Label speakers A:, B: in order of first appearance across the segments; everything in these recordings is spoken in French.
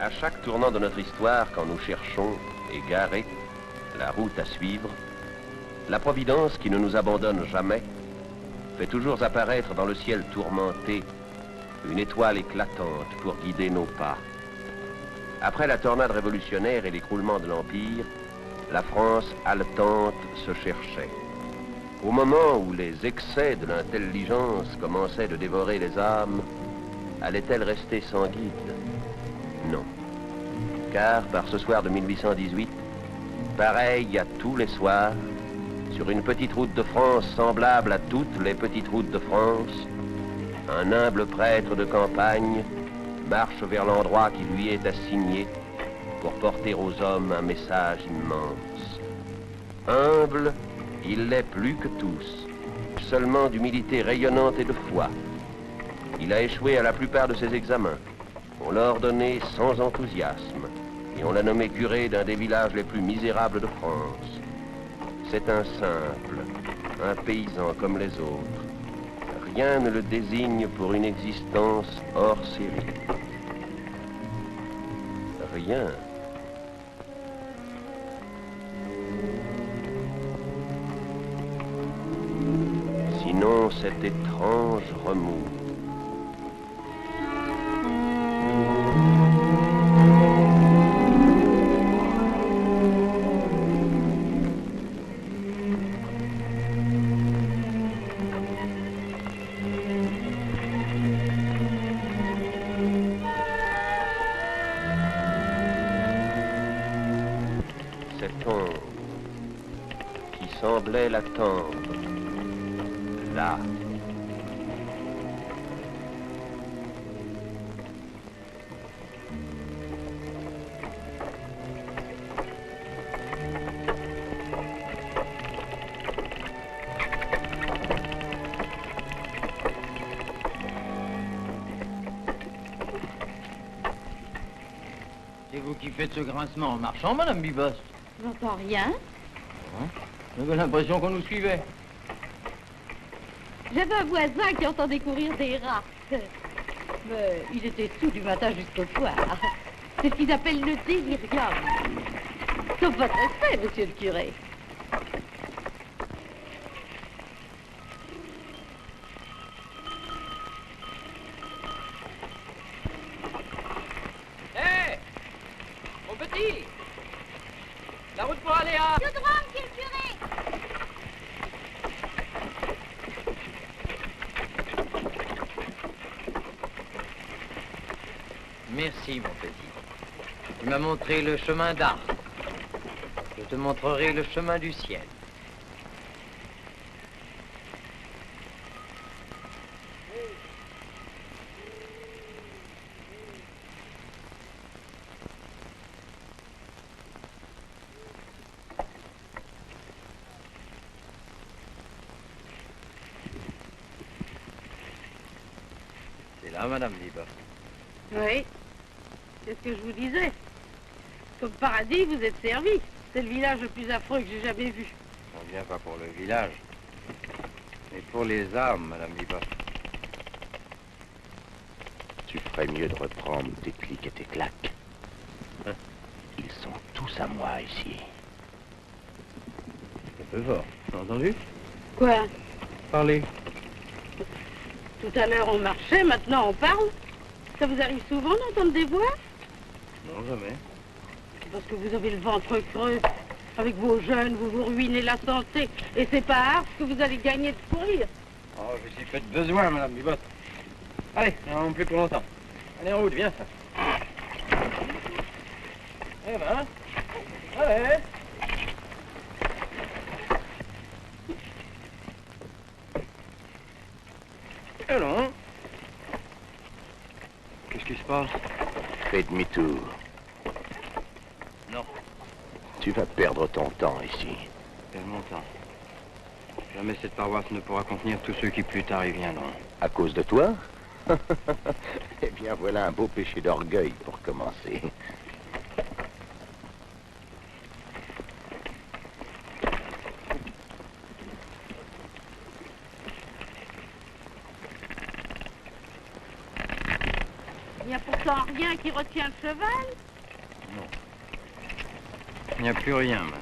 A: À chaque tournant de notre histoire, quand nous cherchons, égarés, la route à suivre, la Providence, qui ne nous abandonne jamais, fait toujours apparaître dans le ciel tourmenté une étoile éclatante pour guider nos pas. Après la tornade révolutionnaire et l'écroulement de l'Empire, la France haletante se cherchait. Au moment où les excès de l'intelligence commençaient de dévorer les âmes, allait-elle rester sans guide? Non. Car par ce soir de 1818, pareil à tous les soirs, sur une petite route de France semblable à toutes les petites routes de France, un humble prêtre de campagne marche vers l'endroit qui lui est assigné pour porter aux hommes un message immense. Humble, il l'est plus que tous, seulement d'humilité rayonnante et de foi. Il a échoué à la plupart de ses examens. On l'a ordonné sans enthousiasme et on l'a nommé curé d'un des villages les plus misérables de France. C'est un simple, un paysan comme les autres. Rien ne le désigne pour une existence hors série. Rien. Sinon cet étrange remous. Cette ombre qui semblait l'attendre, là.
B: C'est vous qui faites ce grincement en marchant, Madame Bibost?
C: J'entends rien.
B: Hein? J'avais l'impression qu'on nous suivait.
C: J'avais un voisin qui entendait courir des rats. Mais il était sous du matin jusqu'au soir. C'est ce qu'ils appellent le délirium. Sauf votre respect, monsieur le curé.
B: Hé! Mon petit! La route pour aller à...
C: Tout droit, monsieur le curé!
B: Merci, mon petit. Tu m'as montré le chemin d'Arc. Je te montrerai le chemin du ciel. C'est là, Madame Bibost.
C: Oui, c'est ce que je vous disais. Comme paradis, vous êtes servi. C'est le village le plus affreux que j'ai jamais vu.
B: On vient pas pour le village, mais pour les âmes, Madame Bibost.
A: Tu ferais mieux de reprendre tes clics et tes claques.
B: Hein?
A: Ils sont tous à moi ici.
B: C'est un peu fort, t'as entendu?
C: Quoi?
B: Parlez.
C: Tout à l'heure on marchait, maintenant on parle. Ça vous arrive souvent d'entendre des voix?
B: Non, jamais.
C: Parce que vous avez le ventre creux. Avec vos jeunes, vous vous ruinez la santé. Et c'est pas rare ce que vous allez gagner de courir.
B: Oh, je suis fait de besoin, Madame Bibost. Allez, non plus pour longtemps. Allez, en route, viens. Eh ben, allez. Allons. Qu'est-ce qui se passe?
A: Fais demi-tour.
B: Non.
A: Tu vas perdre ton temps ici.
B: Tellement temps. Jamais cette paroisse ne pourra contenir tous ceux qui plus tard y viendront.
A: À cause de toi? Eh bien, voilà un beau péché d'orgueil pour commencer.
C: Il n'y a pourtant sens rien qui retient le cheval?
B: Non. Il n'y a plus rien maintenant.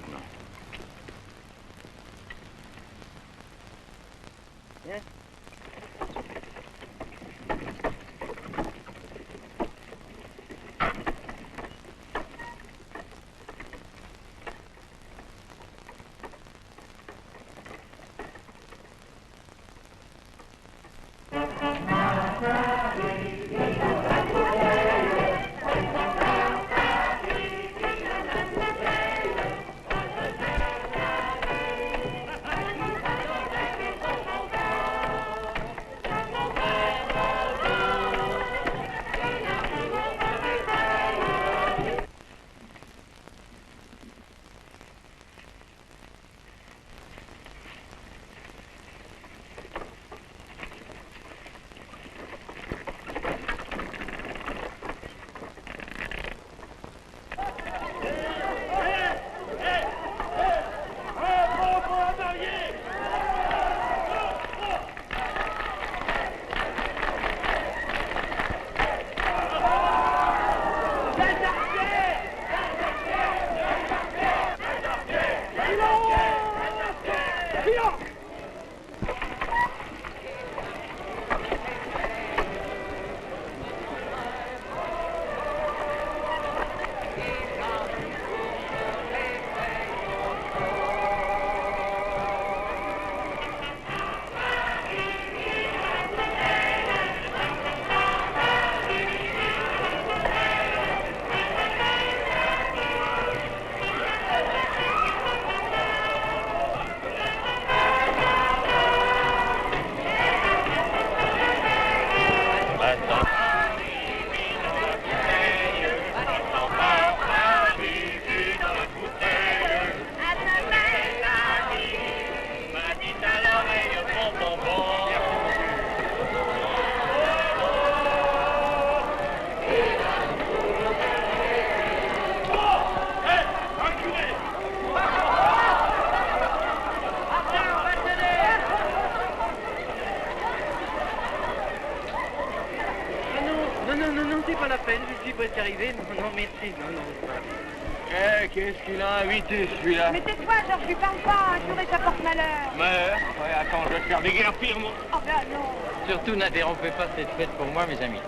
D: Qu'est-ce qu'il a invité, celui-là?
C: Mais tais-toi, Georges, lui parle pas, un curé, ça porte malheur.
D: Malheur? Ouais, attends, je vais te faire déguerpir, moi.
C: Oh, ben non.
B: Surtout, n'interrompez pas cette fête pour moi, mes amis.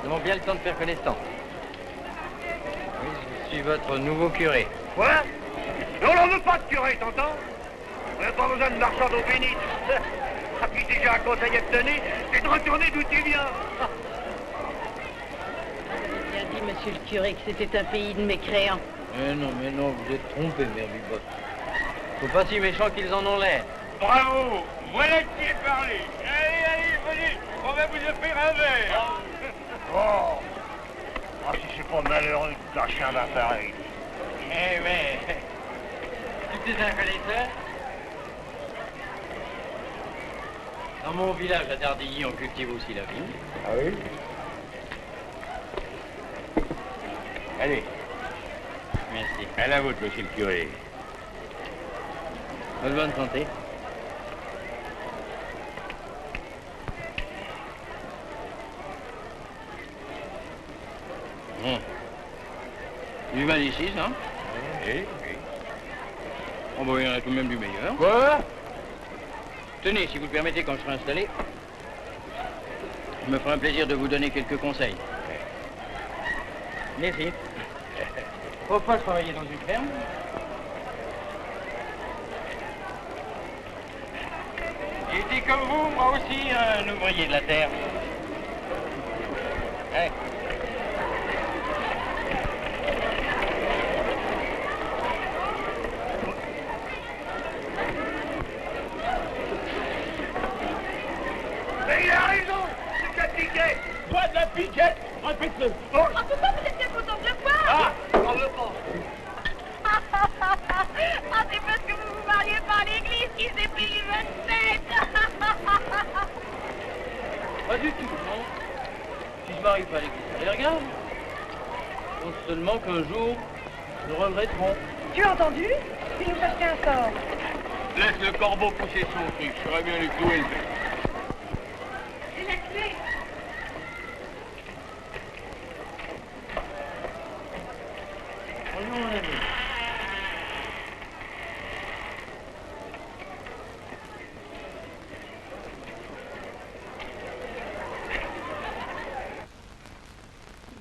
B: Nous avons bien le temps de faire connaissance. Oui, je suis votre nouveau curé.
D: Quoi? On n'en veut pas de curé, t'entends? On n'a pas besoin de marchand d'eau bénite. Ah, puis si j'ai un conseil à te donner, c'est de retourner d'où tu viens.
C: J'ai bien dit, monsieur le curé, que c'était un pays de mécréants.
B: Mais non, vous êtes trompé, mère Bibotte. Faut pas si méchants qu'ils en ont l'air.
D: Bravo! Voilà qui est parlé. Allez, venez, on va vous offrir un verre. Oh! Ah, si c'est pas malheureux de lâcher un appareil.
B: Eh, mais... Tu es un connaisseur? Dans mon village à Dardilly, on cultive aussi la vigne.
D: Ah oui? Allez.
B: Merci.
D: À la vôtre, monsieur le curé.
B: Bonne santé. Du mal ici, ça?
D: Oui.
B: Oh, bah, il y en a tout de même du meilleur.
D: Quoi?
B: Tenez, si vous le permettez, quand je serai installé, je me ferai un plaisir de vous donner quelques conseils. Merci. Faut pas travailler dans une ferme. J'étais comme vous, moi aussi, un ouvrier de la terre. Ouais.
D: Mais il a raison! C'est de la piquette! Toi de la piquette! Répète-le! Oh.
C: En tout cas, vous êtes bien content de le voir.
D: Ah! On veut pas!
C: Ah, c'est parce que vous vous mariez pas à l'église qu'ils aient payé votre fête.
B: Pas du tout, non. Si je m'arrive pas à l'église, ça les regarde. Donc seulement qu'un jour, nous regretterons.
C: Tu as entendu? Il nous cherchait un sort.
D: Laisse le corbeau pousser son truc, je saurais bien lui clouer le bec.
C: C'est la clé.
B: mon ami.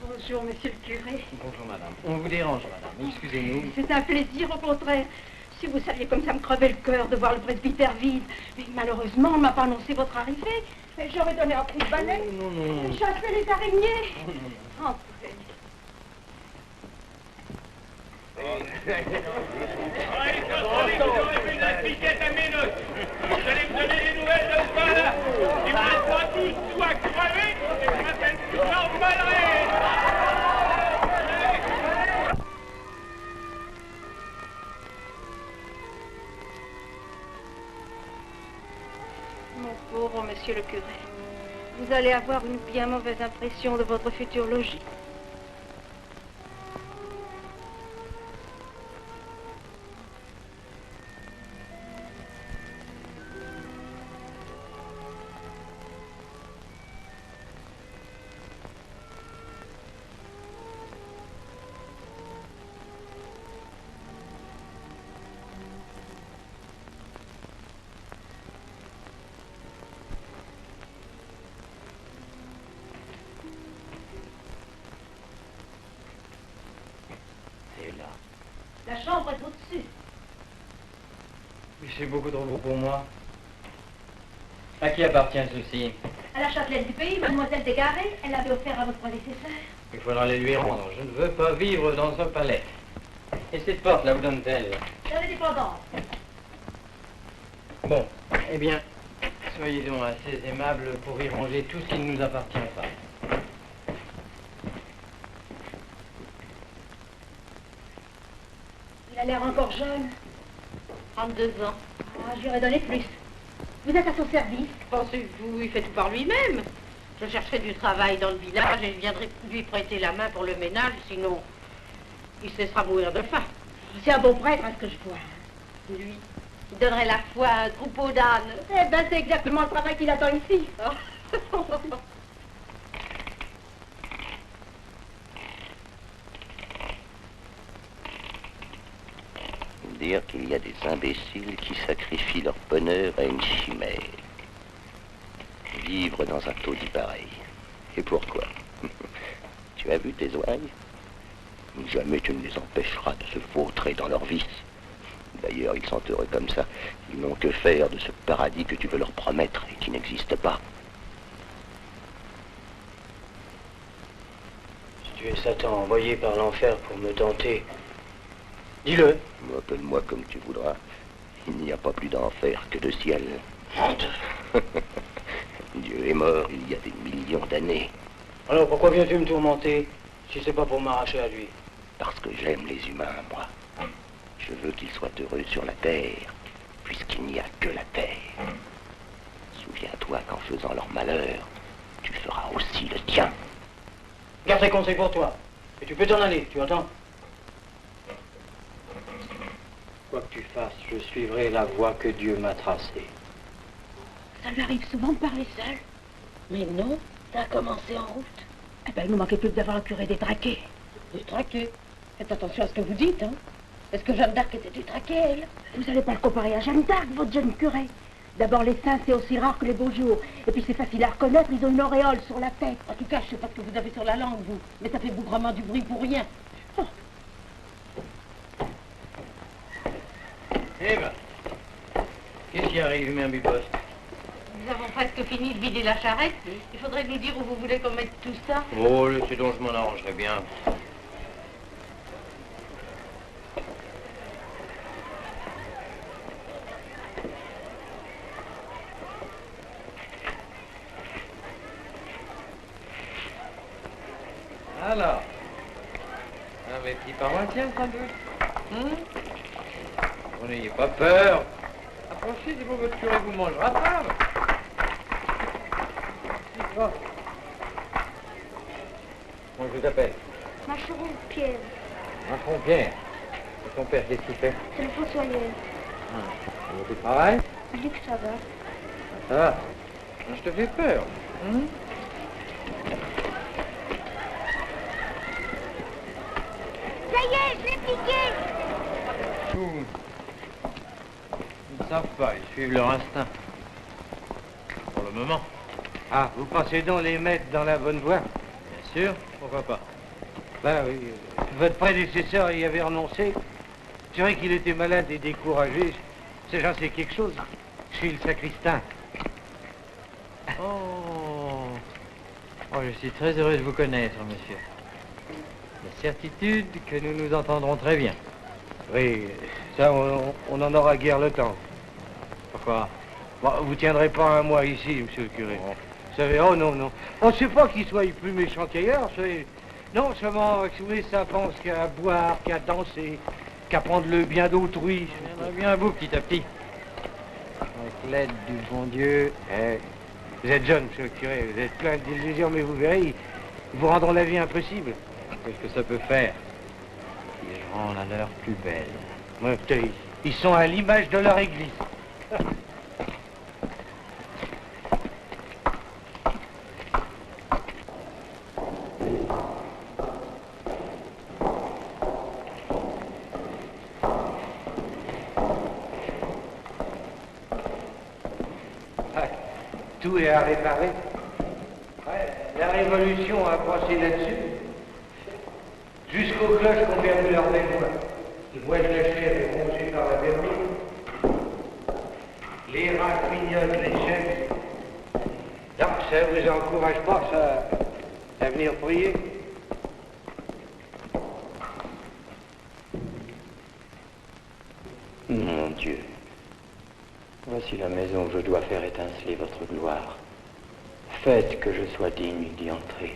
C: Bonjour, monsieur le curé.
B: Bonjour, madame. On vous dérange, madame. Excusez-nous.
C: C'est un plaisir, au contraire. Si vous saviez comme ça me crevait le cœur de voir le presbytère vide. Mais malheureusement, on ne m'a pas annoncé votre arrivée. Et j'aurais donné un coup de balai.
B: Non, non, non.
C: Chasser les araignées. Entrez.
D: Vous aurez fait une piquette à mes notes. Vous allez me donner des nouvelles de ce pas-là. Si vous n'êtes pas tous soit crevés, et je m'appelle plus normalement.
C: Mon pauvre monsieur le curé, vous allez avoir une bien mauvaise impression de votre futur logis. La chambre est au-dessus.
B: Mais c'est beaucoup trop beau pour moi. À qui appartient ceci?
C: À la châtelaine du pays, mademoiselle Desgarrés, elle l'avait offert à votre prédécesseur.
B: Il faudra les lui rendre. Je ne veux pas vivre dans un palais. Et cette porte, là, où donne-t-elle?
C: Dans les dépendances.
B: Bon, eh bien, soyez donc assez aimables pour y ranger tout ce qui ne nous appartient pas.
C: Il a l'air encore jeune. 32 ans. Ah, je lui aurais donné plus. Vous êtes à son service.
E: Pensez-vous, il fait tout par lui-même. Je chercherai du travail dans le village et je viendrai lui prêter la main pour le ménage, sinon il cessera de mourir de faim.
C: C'est un bon prêtre, à ce que je vois.
E: Lui, il donnerait la foi à un troupeau d'ânes.
C: Eh ben, c'est exactement le travail qu'il attend ici.
F: Dire qu'il y a des imbéciles qui sacrifient leur bonheur à une chimère. Vivre dans un taudis pareil. Et pourquoi? Tu as vu tes ouailles? Jamais tu ne les empêcheras de se vautrer dans leur vice. D'ailleurs, ils sont heureux comme ça. Ils n'ont que faire de ce paradis que tu veux leur promettre et qui n'existe pas.
G: Si tu es Satan envoyé par l'enfer pour me tenter, dis-le.
F: Appelle-moi comme tu voudras. Il n'y a pas plus d'enfer que de ciel.
G: Honte.
F: Dieu est mort il y a des millions d'années.
G: Alors pourquoi viens-tu me tourmenter si c'est pas pour m'arracher à lui?
F: Parce que j'aime les humains, moi. Je veux qu'ils soient heureux sur la terre, puisqu'il n'y a que la terre. Souviens-toi qu'en faisant leur malheur, tu feras aussi le tien.
G: Garde tes conseils pour toi. Et tu peux t'en aller, tu entends? Quoi que tu fasses, je suivrai la voie que Dieu m'a tracée.
C: Ça lui arrive souvent de parler seul.
E: Mais non, ça a commencé en route.
C: Eh ben, il nous manquait plus que d'avoir le curé détraqué.
E: Détraqué. Faites attention à ce que vous dites, hein. Est-ce que Jeanne d'Arc était détraquée, elle?
C: Vous n'allez pas le comparer à Jeanne d'Arc, votre jeune curé. D'abord, les saints, c'est aussi rare que les beaux jours. Et puis, c'est facile à reconnaître, ils ont une auréole sur la tête.
E: En tout cas, je sais pas ce que vous avez sur la langue, vous. Mais ça fait bougrement du bruit pour rien. Oh.
B: Eh ben, qu'est-ce qui arrive, humain biposte?
E: Nous avons presque fini de vider la charrette. Il faudrait nous dire où vous voulez qu'on mette tout ça.
B: Oh, c'est donc je m'en arrangerai bien. Alors, un petit paroissien sans doute. Vous n'ayez pas peur. Approchez, c'est pour votre curé vous mangera pas. Comment je vous appelle?
H: Macheron, Pierre.
B: Macheron Pierre. Et ton père, qu'est-ce qu'il fait?
H: C'est le fossoyeur.
B: Il y a du travail?
H: Il dit que ça va.
B: Ça va. Je te fais peur.
H: Ça y est, je l'ai piqué.
B: Ils ne savent pas, ils suivent leur instinct. Pour le moment.
I: Ah, vous pensez donc les mettre dans la bonne voie?
B: Bien sûr, pourquoi pas.
I: Ben oui, votre prédécesseur y avait renoncé. C'est vrai qu'il était malade et découragé. C'est j'en sais quelque chose. Je suis le sacristain.
B: Oh. Oh, je suis très heureux de vous connaître, monsieur. La certitude que nous nous entendrons très bien.
I: Oui, ça, on en aura guère le temps.
B: Pourquoi?
I: Bon, vous tiendrez pas un mois ici, monsieur le curé. Vous savez, oh non, non. On ne sait pas qu'il soit plus méchant qu'ailleurs. Non, seulement, si vous voulez, ça pense qu'à boire, qu'à danser, qu'à prendre le bien d'autrui.
B: Je viendrai bien à vous petit à petit.
I: Avec l'aide du bon Dieu. Vous êtes jeune, monsieur le curé, vous êtes plein d'illusions, mais vous verrez, ils vous rendront la vie impossible.
B: Qu'est-ce que ça peut faire? Ils rendent la leur plus belle.
I: Ouais, écoutez, ils sont à l'image de leur église. Tout est à réparer. Ouais, la Révolution a passé là-dessus. Jusqu'aux cloches qu'on perdu leur belle voix. Les voiles de chair est rongée par la vermine. Les rats grignotent les chaises. Non, ça vous encourage pas, ça, à venir prier?
G: Mon Dieu, voici la maison où je dois faire étinceler votre gloire. Faites que je sois digne d'y entrer.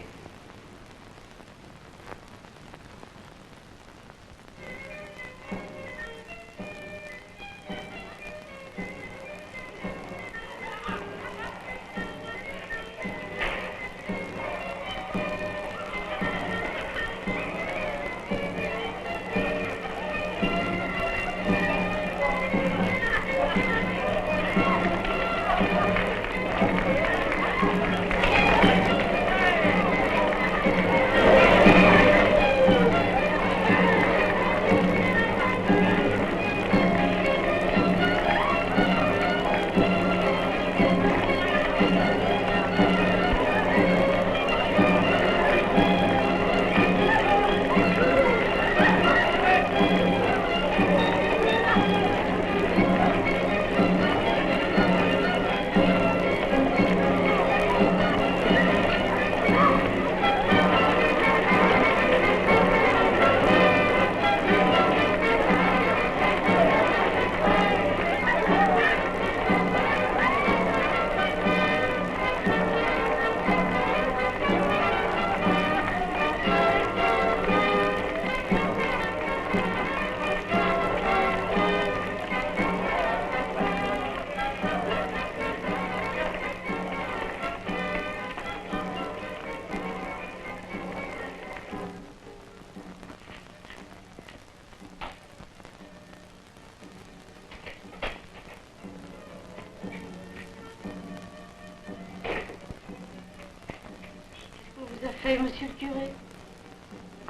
E: Monsieur le curé?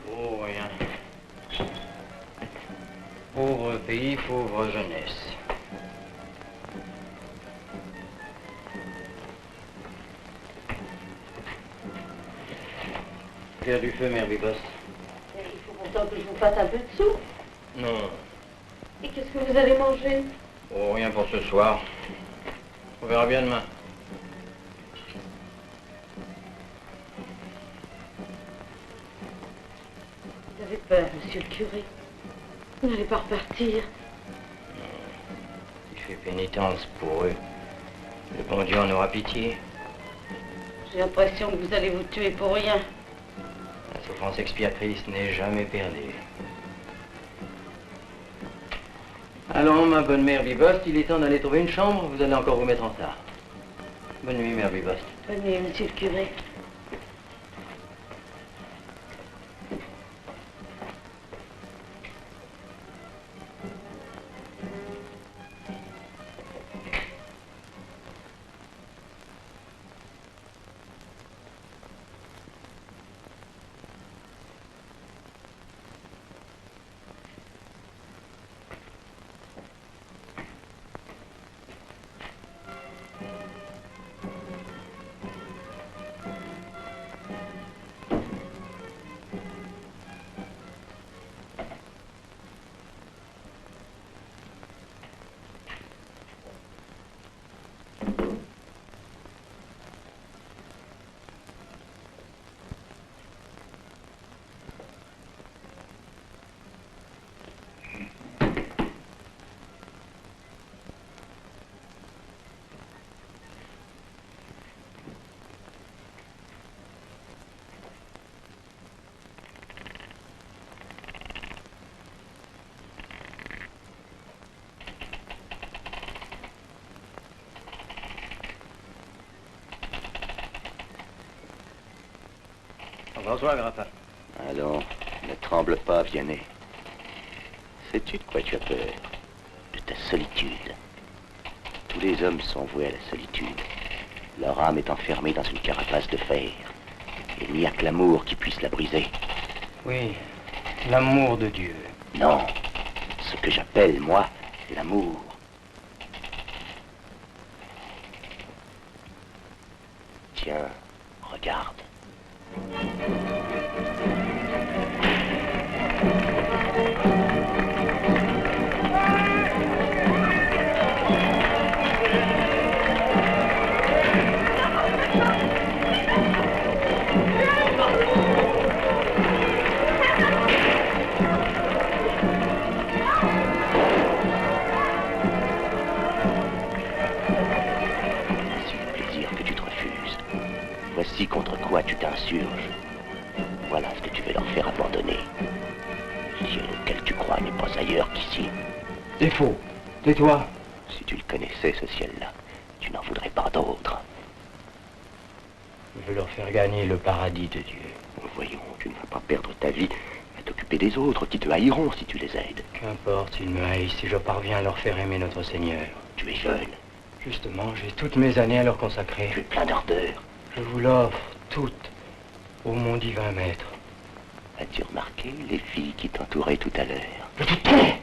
B: Oh, rien. Pauvre pays, pauvre jeunesse. Faire du feu, mère Bibos.
E: Il faut pourtant que je vous fasse un peu de soupe.
B: Non.
E: Et qu'est-ce que vous allez manger?
B: Oh, rien pour ce soir. On verra bien demain.
E: Vous avez peur, monsieur le curé. Vous n'allez pas repartir.
B: Il fait pénitence pour eux. Le bon Dieu en aura pitié.
E: J'ai l'impression que vous allez vous tuer pour rien.
B: La souffrance expiatrice n'est jamais perdue. Allons, ma bonne mère Bibost, il est temps d'aller trouver une chambre. Vous allez encore vous mettre en retard. Bonne nuit, mère Bibost.
E: Bonne nuit, monsieur le curé.
G: Bonsoir, Grappin.
F: Allons, ne tremble pas, Vianney. Sais-tu de quoi tu as peur? De ta solitude. Tous les hommes sont voués à la solitude. Leur âme est enfermée dans une carapace de fer. Il n'y a que l'amour qui puisse la briser.
G: Oui, l'amour de Dieu.
F: Non, ce que j'appelle, moi, l'amour. Tiens, regarde. Voici contre quoi tu t'insurges. Voilà ce que tu veux leur faire abandonner. Le ciel auquel tu crois n'est pas ailleurs qu'ici.
G: C'est faux. Tais-toi.
F: Si tu le connaissais, ce ciel-là, tu n'en voudrais pas d'autre.
G: Je veux leur faire gagner le paradis de Dieu.
F: Voyons, tu ne vas pas perdre ta vie à t'occuper des autres qui te haïront si tu les aides.
G: Qu'importe s'ils me haïssent, si je parviens à leur faire aimer notre Seigneur.
F: Tu es jeune.
G: Justement, j'ai toutes mes années à leur consacrer.
F: Tu es plein d'ardeur.
G: Je vous l'offre, toutes, ô mon divin maître.
F: As-tu remarqué les filles qui t'entouraient tout à l'heure?
G: Je te tais!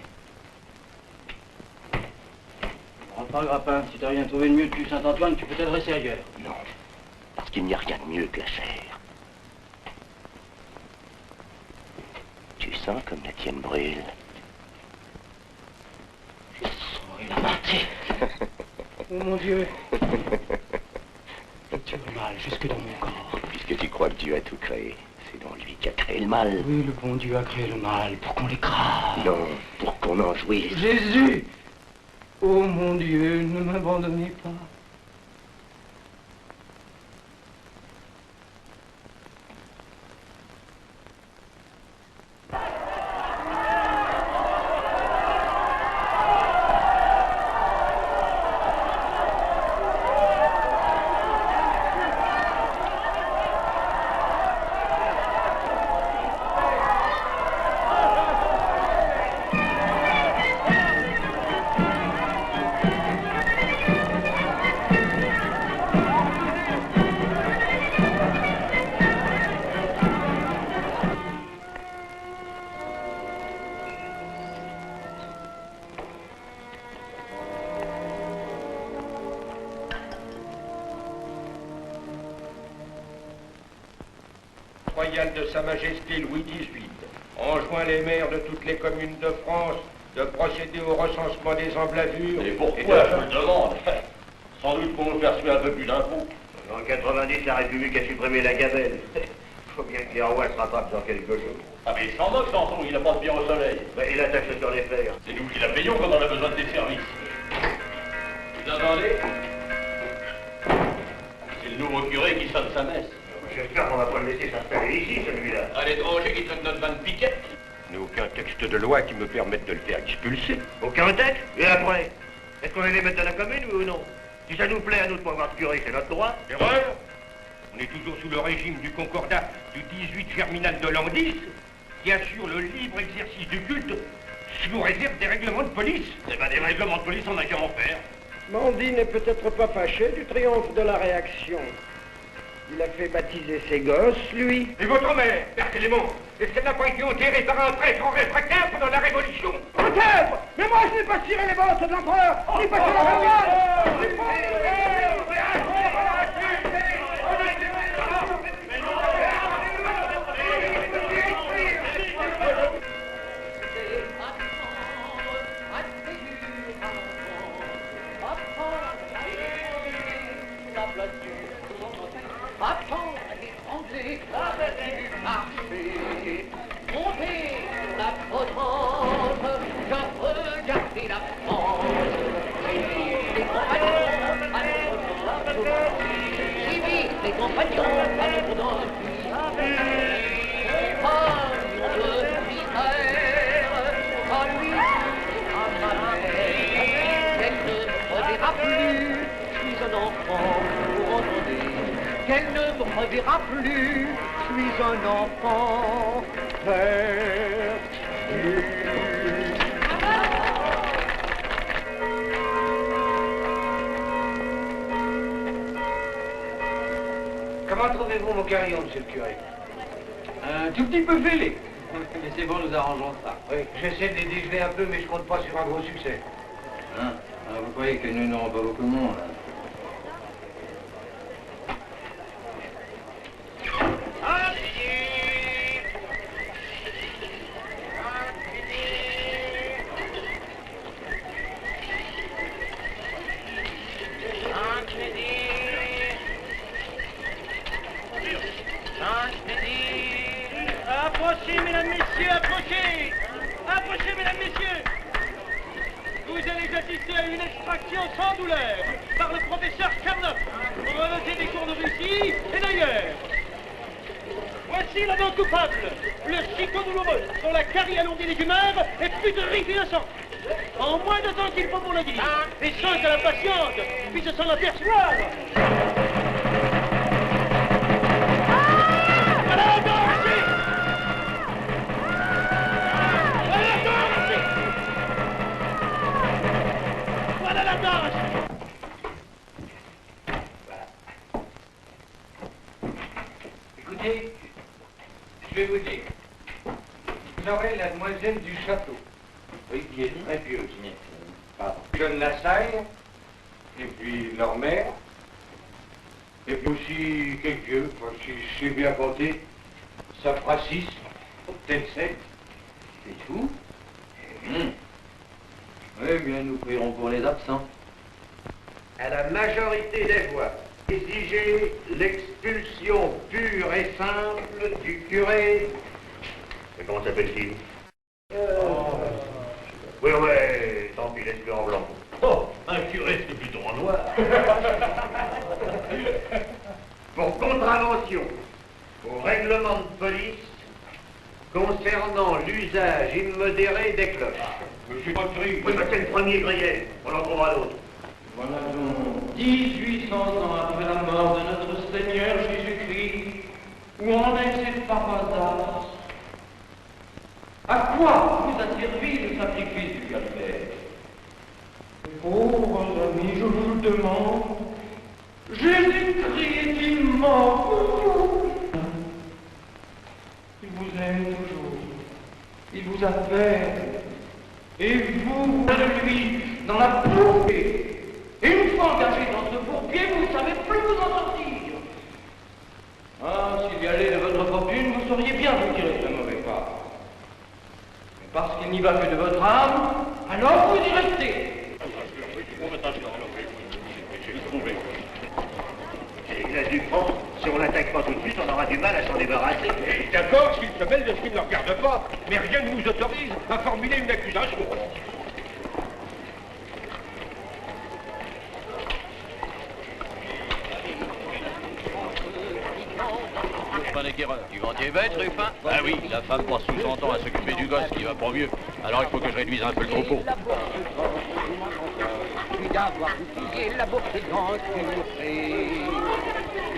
G: Enfin, Grappin, si t'as rien trouvé de mieux depuis Saint-Antoine, tu peux t'adresser ailleurs.
F: Non, parce qu'il n'y a rien de mieux que la chair. Tu sens comme la tienne brûle.
G: Je saurai la mater. Oh mon Dieu. Tu as mal jusque dans mon corps.
F: Puisque tu crois que Dieu a tout créé, c'est donc lui qui a créé le mal.
G: Oui, le bon Dieu a créé le mal pour qu'on l'écrase.
F: Non, pour qu'on en jouisse.
G: Jésus! Oh mon Dieu, ne m'abandonnez pas.
I: Royal de Sa Majesté Louis XVIII enjoint les maires de toutes les communes de France de procéder au recensement des emblavures.
D: Et pourquoi, je me demande? Sans doute pour nous faire suer un peu plus d'impôts.
J: En 90, la République a supprimé la gabelle. Faut bien que les rois se rattrapent dans quelques jours.
D: Ah mais il s'en moque, Sanson, il n'a pas de bien au soleil.
J: Mais il attache sur les fers.
D: C'est nous qui la payons quand on a besoin de tes services. Vous entendez? C'est le nouveau curé qui sonne sa messe.
J: J'espère qu'on va pas le laisser s'installer ici, celui-là.
D: Un étranger qui traîne notre vanne piquette.
I: Il n'y a aucun texte de loi qui me permette de le faire expulser.
J: Aucun texte? Et après? Est-ce qu'on va les mettre dans la commune, oui ou non? Si ça nous plaît à nous de pas avoir de curé, c'est notre droit.
I: Erreur! On est toujours sous le régime du concordat du 18 germinal de l'an 10, qui assure le libre exercice du culte sous réserve des règlements de police.
D: Eh ben des règlements de police, on n'a qu'à en faire.
K: Mandy n'est peut-être pas fâché du triomphe de la réaction. Il a fait baptiser ses gosses, lui.
I: Et votre mère, Père Clément, est-ce qu'elle n'a pas été enterrée par un prêtre en réfractaire pendant la Révolution?
K: Enterre! Mais moi, je n'ai pas tiré les bottes de l'empereur, ni pas tiré la campagne!
L: Apprendre à l'étranger, marcher, monter sur la potence, regarder la France, les compagnons à notre danse, suivi les compagnons à notre danse, compagnons de misère, à lui, à ma mère, qu'elle ne me reverra plus, je suis un enfant pour entendre. Qu'elle ne me reverra plus,
I: suis un enfant perdu.
B: Comment trouvez-vous mon carillon, monsieur le curé? Un tout petit peu fêlé. Mais c'est bon, nous arrangeons ça.
I: Oui, j'essaie de les dégeler un peu, mais je compte pas sur un gros succès.
B: Hein? Alors, vous croyez que nous n'aurons pas beaucoup de monde, hein?
D: Approchez, mesdames, messieurs, approchez! Approchez, mesdames, messieurs! Vous allez assister à une extraction sans douleur par le professeur Karnoff, breveté des cours de Russie et d'ailleurs. Voici la dent coupable, le chicot douloureux, dont la carie alourdie des humeurs est plus de rive innocent. En moins de temps qu'il faut pour le dire, et sans que la patiente puisse s'en apercevoir. Voilà la danse!
I: Écoutez, je vais vous dire. Vous aurez la demoiselle du château. Oui, qui est très pieuse. Jeanne Lassalle, et puis leur mère, et puis aussi quelques vieux, si je sais bien compter, ça fera 6, peut-être 7.
B: C'est tout? Eh bien, nous prierons pour les absents.
I: À la majorité des voix, exiger l'expulsion pure et simple du curé.
J: Et comment s'appelle-t-il? Oui, ouais, tant pis, laisse-le en blanc. Oh, un curé, c'est plutôt en noir.
I: Pour contravention au règlement de police concernant l'usage immodéré des cloches.
J: Monsieur Botry. Oui, mais c'est le premier grillé. On en trouvera d'autres.
B: Voilà donc 1800 ans après la mort de notre Seigneur Jésus-Christ, où en est cette paradise? À quoi vous a servi le sacrifice du calvaire? Pauvres amis, je vous le demande, Jésus-Christ est-il mort pour vous? Il vous aime toujours, il vous a fait, et vous, près de lui, dans la poursuite. Et une fois engagé dans ce bourbier, vous ne savez plus vous en sortir. Ah, s'il y allait de votre fortune, vous sauriez bien vous tirer ce mauvais pas. Mais parce qu'il n'y va que de votre âme, alors vous y restez.
J: Il a dû prendre. Si on l'attaque pas tout de suite, on aura du mal à s'en débarrasser.
D: D'accord, s'il se mêle de ce qui ne le regarde pas, mais rien ne nous autorise à formuler une accusation.
M: Tu vends tes bêtes, Ruffin? Ah oui, la femme passe sous son temps à s'occuper du gosse qui va pas mieux. Alors il faut que je réduise un peu le troupeau.
L: Puis d'avoir oublié la beauté censurée.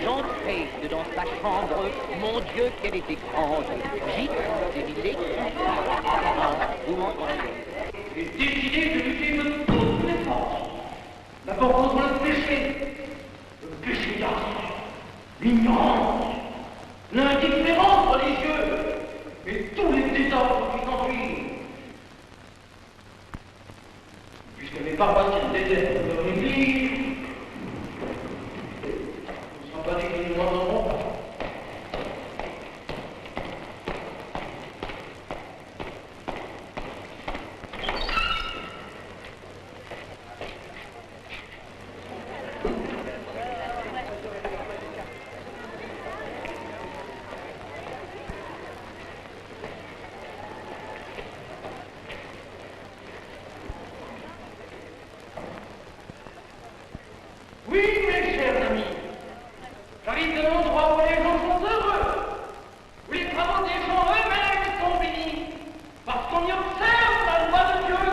L: J'entrais dans sa chambre, mon Dieu, qu'elle était grande. J'y dévilé. Vous m'entendez?
B: J'ai décidé de lutter de toutes mes forces. D'abord contre le péché d'art, l'ignorance, l'indifférence religieuse et tous les désordres qui s'ensuivent. Puisque mes paroissiens désertent leur église, ne sont pas dit qu'ils ne m'entendront pas. Oui, mes chers amis, j'arrive de l'endroit où les gens sont heureux, où les travaux des gens eux-mêmes sont bénis, parce qu'on y observe la loi de Dieu.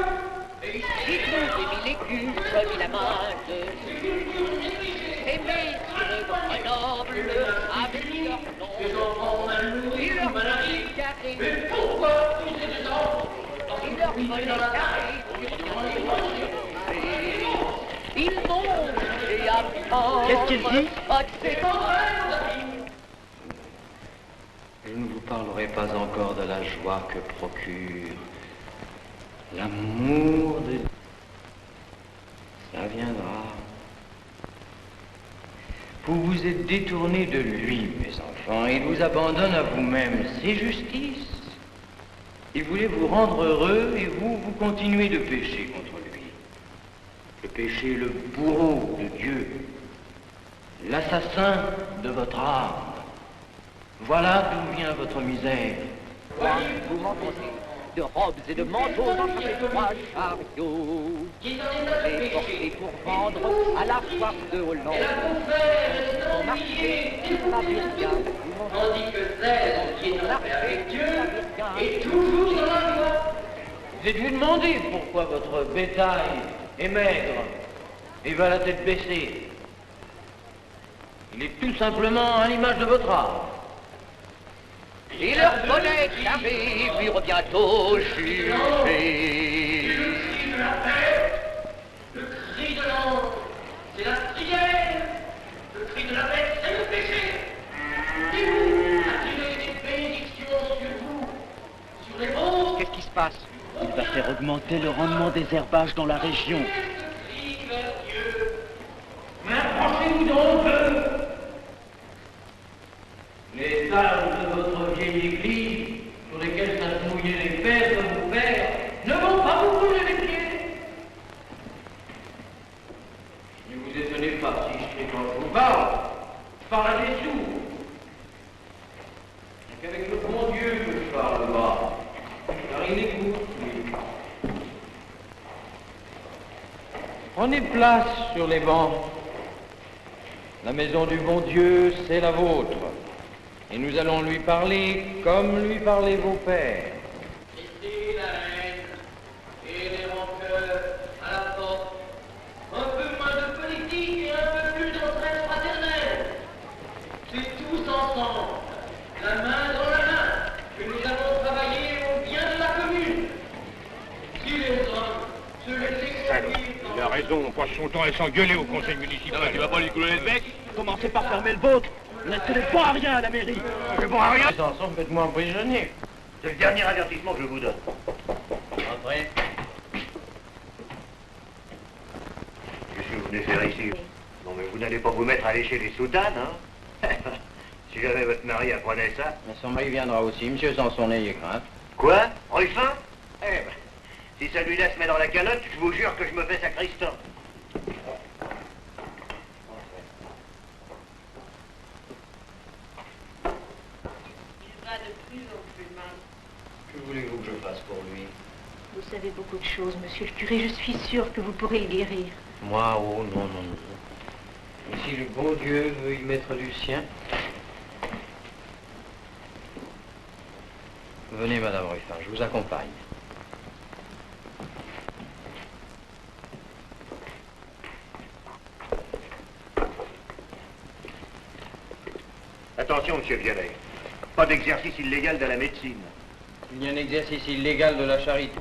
L: Et ici, nous émis l'écu, mis la main dessus. Aimez sur le noble, avec leur nom. carrés.
B: Mais pourquoi tous ces désordres?
L: Et leurs volets carrés sur ils montent et attendent.
G: Qu'est-ce qu'il dit? Je ne vous parlerai pas encore de la joie que procure l'amour de... Ça viendra. Vous vous êtes détournés de lui, mes enfants. Il vous abandonne à vous-même. C'est justice. Il voulait vous rendre heureux et vous continuez de pécher contre lui. Le péché est le bourreau de Dieu, l'assassin de votre âme. Voilà d'où vient votre misère.
L: Vous m'entendez? De robes et de manteaux dans ces trois chariots.
B: Qui s'en est
L: Les portés pour vendre à la foire de Hollande.
B: Et la confère
L: Ils ont marché sur la Birgane.
B: tandis que celle qui est dans la paix avec Dieu est toujours dans la joie.
G: Vous êtes-vous demandé pourquoi votre bétail est maigre et va la tête baissée? Il est tout simplement à l'image de votre âme.
L: Et leur bonnet carré furent bientôt jugés.
B: Le cri de la paix, le cri de l'ange, c'est la prière. Le cri de la paix, c'est le péché. Dis-vous, attirez des bénédictions sur vous, sur les vôtres.
G: Qu'est-ce qui se passe? Il va faire augmenter le rendement des herbages dans la région.
B: Crie vers Dieu. Mais approchez-vous donc d'eux.
G: Les dalles de votre vieille église, sur lesquelles s'est mouillé les pères de vos pères, ne vont pas vous brûler les pieds. Ne vous étonnez pas si je crie quand je vous parle. Je parle à des sourds. C'est qu'avec le bon Dieu que je parle bas. Car il écoute, lui. Prenez place sur les bancs. La maison du bon Dieu, c'est la vôtre. Et nous allons lui parler comme lui parlaient vos pères.
B: Laissez la haine et les rancœurs à la porte. Un peu moins de politique et un peu plus d'entraide fraternelle. C'est tous ensemble, la main dans la main, que nous allons travailler au bien de la commune. Si les hommes se laissaient conduire
J: Il a raison, on passe son temps à s'engueuler au conseil municipal.
M: Tu vas pas lui couler le bec?
J: Commencez par fermer le vôtre. Vous n'êtes pas à rien à la mairie. Je bon à rien.
G: Les enfants, faites-moi emprisonner.
J: C'est le dernier avertissement que je vous donne.
G: Entrez.
J: Qu'est-ce que vous venez faire ici? Non mais vous n'allez pas vous mettre à lécher les soutanes, hein? Si jamais votre mari apprenait ça.
G: Mais son mari viendra aussi, monsieur Sanson, n'ayez crainte.
J: Quoi? Ruffin? Eh ben, si celui-là se met dans la calotte, je vous jure que je me fais sacristain.
E: De plus en plus mal.
G: Que voulez-vous que je fasse pour lui?
H: Vous savez beaucoup de choses, monsieur le curé. Je suis sûre que vous pourrez le guérir.
G: Moi, oh non, non, non. Et si le bon Dieu veut y mettre du sien? Venez, Madame Ruffin, je vous accompagne.
J: Attention, monsieur Vialet. Pas d'exercice illégal de la médecine.
G: Il y a un exercice illégal de la charité.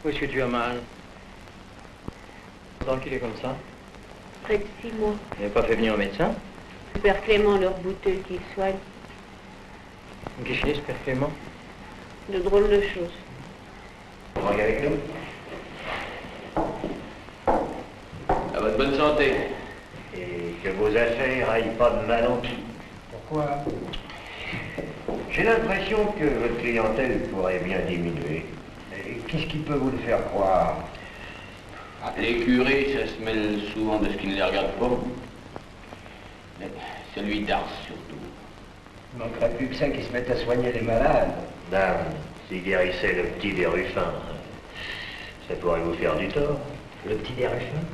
G: Où est-ce que tu as mal? Tant qu'il est comme ça?
H: Près de 6 mois.
G: Vous n'avez pas fait venir un médecin?
H: Père Clément, leur bouteux qui soigne.
G: Qu'est-ce que c'est, Père Clément?
H: De drôles de choses.
J: Vous venez avec nous?
M: À votre bonne santé.
J: Et que vos affaires aillent pas de mal en pis. Pourquoi? J'ai l'impression que votre clientèle pourrait bien diminuer. Et qu'est-ce qui peut vous le faire croire?
M: Les curés, ça se mêle souvent de ce qui ne les regarde pas. Mais celui d'Ars surtout.
K: Il ne manquerait plus que ça qui se mette à soigner les malades.
J: Dame, s'il guérissait le petit des Ruffins, ça pourrait vous faire du tort.
K: Le petit des Ruffins?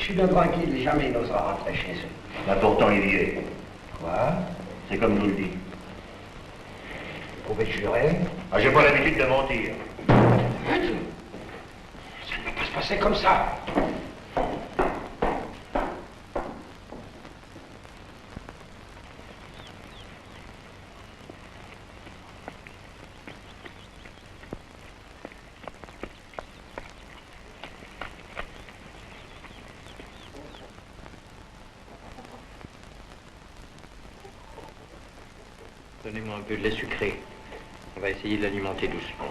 K: Je suis bien tranquille, jamais il n'osera rentrer chez eux.
J: Là pourtant il y est.
K: Quoi?
J: C'est comme je vous le dis.
K: Vous pouvez jurer?
J: Ah, j'ai pas l'habitude de mentir.
K: Ça ne peut pas se passer comme ça.
G: Donnez-moi un peu de lait sucré. On va essayer de l'alimenter doucement.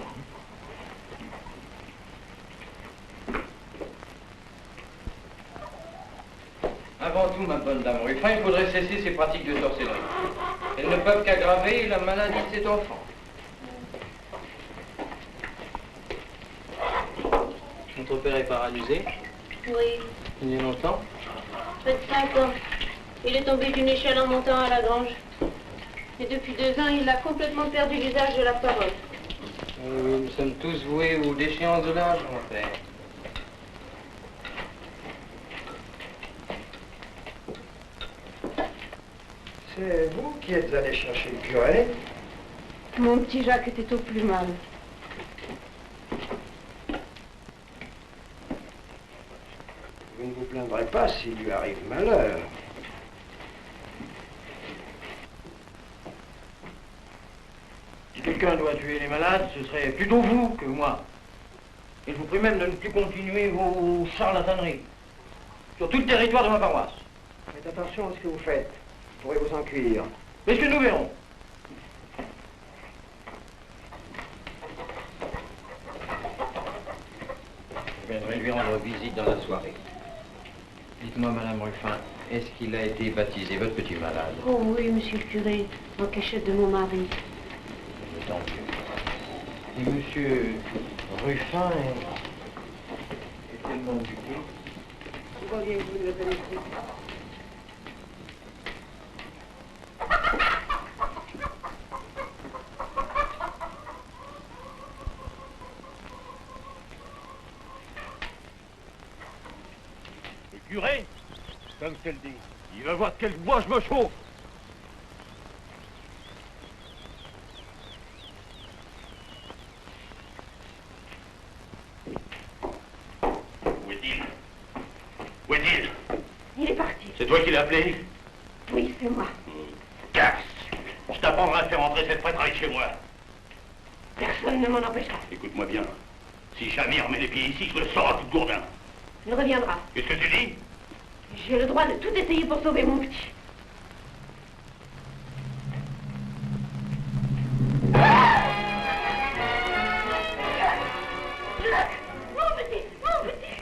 G: Avant tout, ma bonne dame Ruffin, il faudrait cesser ces pratiques de sorcellerie. Elles ne peuvent qu'aggraver la maladie de cet enfant. Votre père est paralysé?
E: Oui,
G: Il y a longtemps?
E: près de 5 ans. Il est tombé d'une échelle en montant à la grange. Et depuis 2 ans, il a complètement perdu l'usage de la parole.
G: Oui, nous sommes tous voués aux déchéances de l'âge, mon père.
K: C'est vous qui êtes allé chercher le curé?
E: Mon petit Jacques était au plus mal.
K: Vous ne vous plaindrez pas s'il lui arrive malheur.
G: Si quelqu'un doit tuer les malades, ce serait plutôt vous que moi. Et je vous prie même de ne plus continuer vos charlataneries. Sur tout le territoire de ma paroisse.
K: Faites attention à ce que vous faites. Vous pourrez vous en cuire.
G: Mais ce que nous verrons. Je viendrai lui rendre visite dans la soirée. Dites-moi, Madame Ruffin, est-ce qu'il a été baptisé, votre petit malade?
E: Oh oui, monsieur le curé, en cachette de mon mari.
G: Tant mieux. Et monsieur Ruffin est tellement éduqué.
K: Pourquoi viens-vous de le connaître?
M: Le curé, comme je te le dis, il va voir de quel bois je me chauffe.
J: Où est-il?
H: Il est parti.
J: C'est toi qui l'as appelé?
H: Oui, c'est moi.
J: Casse! Je t'apprendrai à faire entrer cette prêtrise chez moi.
H: Personne ne m'en empêchera.
J: Écoute-moi bien. Si jamais il remet les pieds ici, je le sors à coup de gourdin.
H: Il reviendra.
J: Qu'est-ce que tu dis?
H: J'ai le droit de tout essayer pour sauver mon petit. Mon petit, mon petit.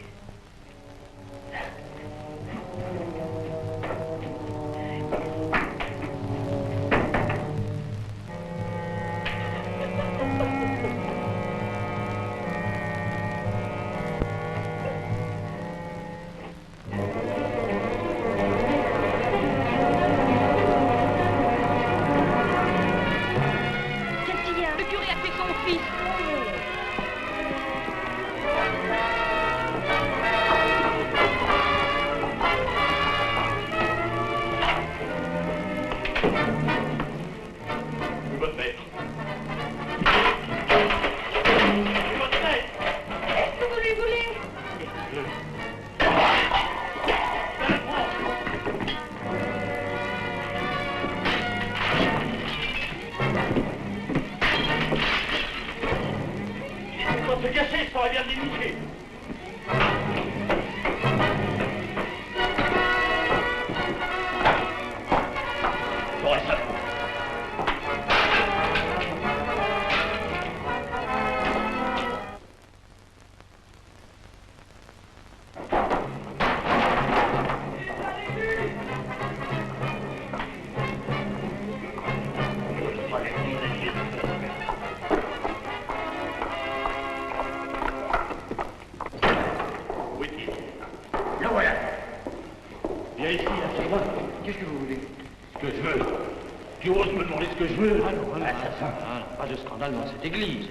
G: Pas de scandale dans cette église.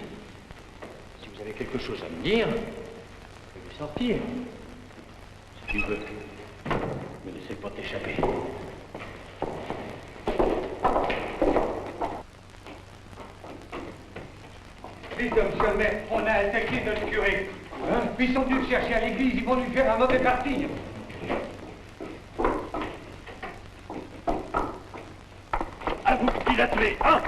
G: Si vous avez quelque chose à me dire, je vais sortir. tu veux. Ne laissez pas t'échapper.
I: Vite, monsieur le maire, on a attaqué notre curé. Hein? Ils sont venus le chercher à l'église, ils vont lui faire un mauvais parti.
D: À vous qui l'a tué, hein?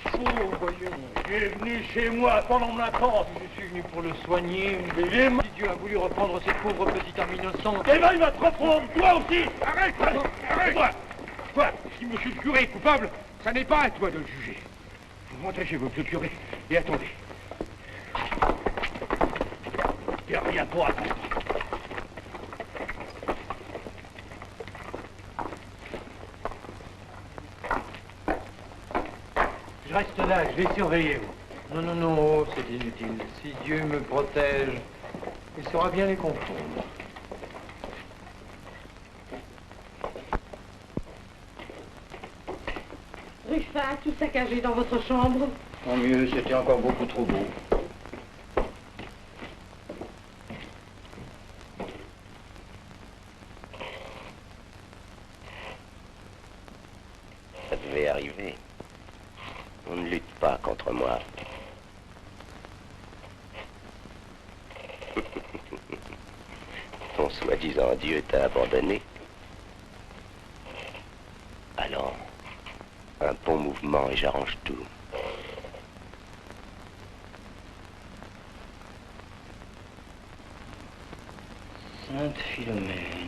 D: C'est faux, voyons. Tu es venu chez moi pendant mon attente.
G: Je suis venu pour le soigner. Si Dieu a voulu reprendre cette pauvre petite âme innocente.
D: Eh ben, il va te reprendre, toi aussi. Arrête, arrête.
I: Quoi? Si monsieur le curé est coupable, ça n'est pas à toi de le juger. Vous rentrez chez vous, monsieur le curé, et attendez.
D: Il n'y a rien pour attendre.
G: Je reste là, je vais surveiller. Non, non, non, oh, c'est inutile. Si Dieu me protège, il saura bien les confondre.
E: Ruffin, tout saccagé dans votre chambre.
G: Tant mieux, c'était encore beaucoup trop beau.
F: Ça devait arriver. On ne lutte pas contre moi. Ton soi-disant Dieu t'a abandonné. Allons, un bon mouvement et j'arrange tout.
G: Sainte Philomène.